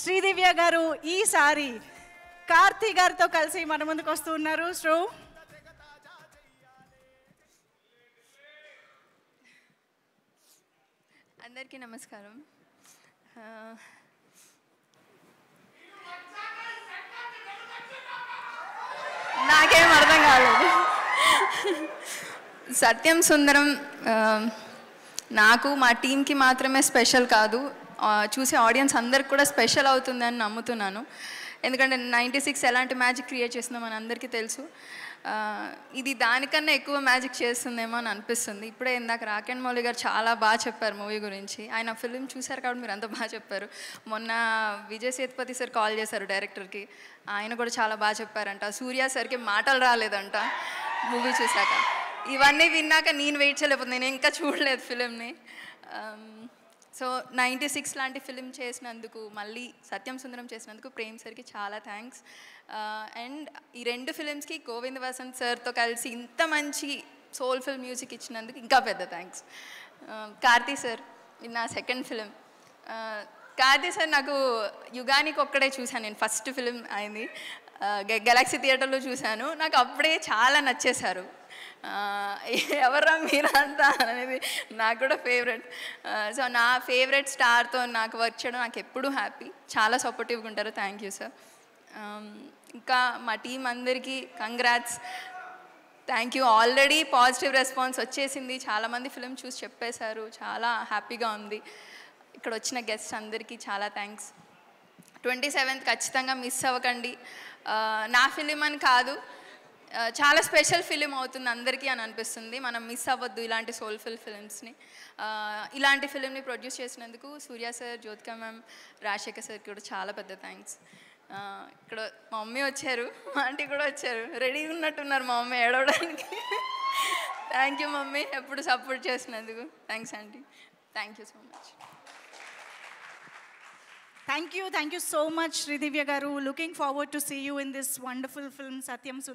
శ్రీదివ్య గారు ఈసారి కార్తీ గారితో కలిసి మన ముందుకు వస్తూ ఉన్నారు. శ్రో అందరికీ నమస్కారం. నాకేం అర్థం కాలేదు. సత్యం సుందరం నాకు మా టీంకి మాత్రమే స్పెషల్ కాదు, చూసే ఆడియన్స్ అందరికి కూడా స్పెషల్ అవుతుందని నమ్ముతున్నాను. ఎందుకంటే 96 ఎలాంటి మ్యాజిక్ క్రియేట్ చేస్తుందో మన అందరికీ తెలుసు. ఇది దానికన్నా ఎక్కువ మ్యాజిక్ చేస్తుందేమో అని అనిపిస్తుంది. ఇప్పుడే ఇందాక రాకెన్ మౌలి గారు చాలా బాగా చెప్పారు మూవీ గురించి. ఆయన ఫిల్మ్ చూశారు కాబట్టి మీరు అంత బాగా చెప్పారు. మొన్న విజయ్ సేతుపతి సార్ కాల్ చేశారు డైరెక్టర్కి, ఆయన కూడా చాలా బాగా చెప్పారంట. సూర్య సార్కి మాటలు రాలేదంట మూవీ చూశాక. ఇవన్నీ విన్నాక నేను వెయిట్ చేయలేకపోతుంది, నేను ఇంకా చూడలేదు ఫిలింని. సో 96 లాంటి ఫిలిం చేసినందుకు, మళ్ళీ సత్యం సుందరం చేసినందుకు ప్రేమ్ సార్కి చాలా థ్యాంక్స్. అండ్ ఈ 2 ఫిలిమ్స్కి గోవింద్ వసంత్ సార్తో కలిసి ఇంత మంచి సోల్ఫుల్ మ్యూజిక్ ఇచ్చినందుకు ఇంకా పెద్ద థ్యాంక్స్. కార్తీ సార్ ఇది నా సెకండ్ ఫిలిం. కార్తీ సార్ నాకు యుగానికి ఒక్కడే చూశాను నేను, ఫస్ట్ ఫిలిం అయింది గెలాక్సీ థియేటర్లో చూశాను. నాకు అప్పుడే చాలా నచ్చేశారు. ఎవర్రా మీరంతా అనేది నాకు కూడా ఫేవరెట్. సో నా ఫేవరెట్ స్టార్తో నాకు వర్క్ చేయడం నాకు ఎప్పుడూ హ్యాపీ. చాలా సపోర్టివ్గా ఉంటారు. Thank you sir. ఇంకా మా టీం అందరికీ congrats, thank you. Already positive response వచ్చేసింది, చాలామంది ఫిలిం చూసి చెప్పేశారు, చాలా హ్యాపీగా ఉంది. ఇక్కడ వచ్చిన గెస్ట్స్ అందరికీ చాలా థ్యాంక్స్. 27th ఖచ్చితంగా మిస్ అవ్వకండి. నా ఫిలిం అని కాదు, చాలా స్పెషల్ ఫిలిం అవుతుంది అందరికీ అని అనిపిస్తుంది. మనం మిస్ అవ్వద్దు ఇలాంటి సోల్ఫుల్ ఫిలిమ్స్ని. ఇలాంటి ఫిలింని ప్రొడ్యూస్ చేసినందుకు సూర్య సార్, జ్యోతిక మ్యామ్, రాజశేఖర్ సార్కి కూడా చాలా పెద్ద థ్యాంక్స్. ఇక్కడ మా మమ్మీ వచ్చారు, మా ఆంటీ కూడా వచ్చారు, రెడీగా ఉన్నట్టున్నారు మా మమ్మీ ఏడవడానికి. థ్యాంక్ యూ మమ్మీ, ఎప్పుడు సపోర్ట్ చేసినందుకు. Thanks aunty, thank you so much. Thank you so much, Sridivya garu. Looking forward to see you in this wonderful film, Satyam Sundar.